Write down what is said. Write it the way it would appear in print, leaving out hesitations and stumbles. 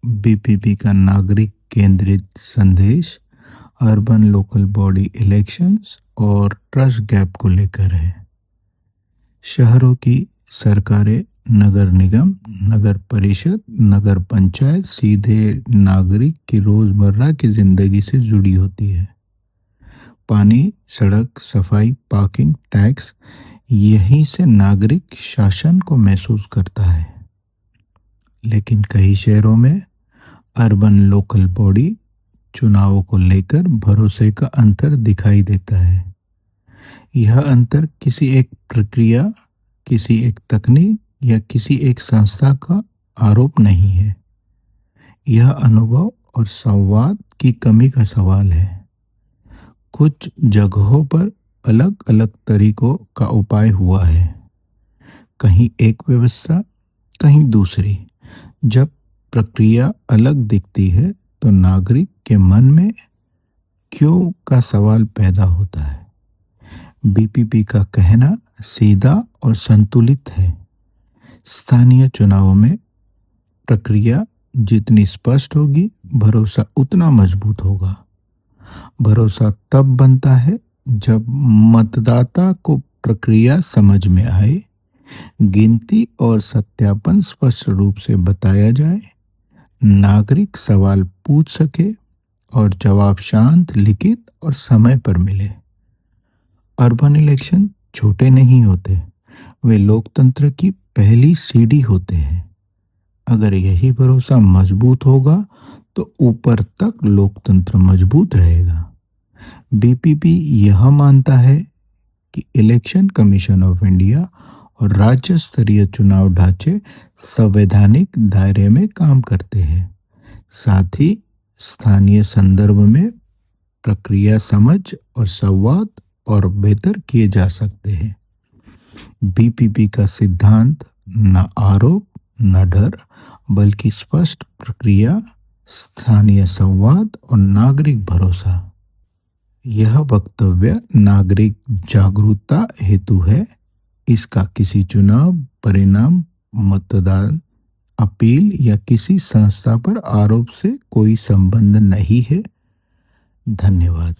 BPP का नागरिक केंद्रित संदेश अर्बन लोकल बॉडी इलेक्शंस और ट्रस्ट गैप को लेकर है। शहरों की सरकारें, नगर निगम, नगर परिषद, नगर पंचायत सीधे नागरिक की रोजमर्रा की जिंदगी से जुड़ी होती है। पानी, सड़क, सफाई, पार्किंग, टैक्स, यहीं से नागरिक शासन को महसूस करता है। लेकिन कई शहरों में अर्बन लोकल बॉडी चुनावों को लेकर भरोसे का अंतर दिखाई देता है। यह अंतर किसी एक प्रक्रिया, किसी एक तकनीक या किसी एक संस्था का आरोप नहीं है। यह अनुभव और संवाद की कमी का सवाल है। कुछ जगहों पर अलग अलग तरीकों का उपाय हुआ है, कहीं एक व्यवस्था, कहीं दूसरी। जब प्रक्रिया अलग दिखती है तो नागरिक के मन में क्यों का सवाल पैदा होता है। बीपीपी का कहना सीधा और संतुलित है। स्थानीय चुनावों में प्रक्रिया जितनी स्पष्ट होगी, भरोसा उतना मजबूत होगा। भरोसा तब बनता है जब मतदाता को प्रक्रिया समझ में आए, गिनती और सत्यापन स्पष्ट रूप से बताया जाए, नागरिक सवाल पूछ सके और जवाब शांत, लिखित और समय पर मिले। अर्बन इलेक्शन छोटे नहीं होते, वे लोकतंत्र की पहली सीढ़ी होते हैं। अगर यही भरोसा मजबूत होगा तो ऊपर तक लोकतंत्र मजबूत रहेगा। बीपीपी यह मानता है कि इलेक्शन कमीशन ऑफ इंडिया और राज्य स्तरीय चुनाव ढांचे संवैधानिक दायरे में काम करते हैं। साथ ही स्थानीय संदर्भ में प्रक्रिया समझ और संवाद और बेहतर किए जा सकते हैं। बीपीपी का सिद्धांत न आरोप, न डर, बल्कि स्पष्ट प्रक्रिया, स्थानीय संवाद और नागरिक भरोसा। यह वक्तव्य नागरिक जागरूकता हेतु है। इसका किसी चुनाव परिणाम, मतदान, अपील या किसी संस्था पर आरोप से कोई संबंध नहीं है। धन्यवाद।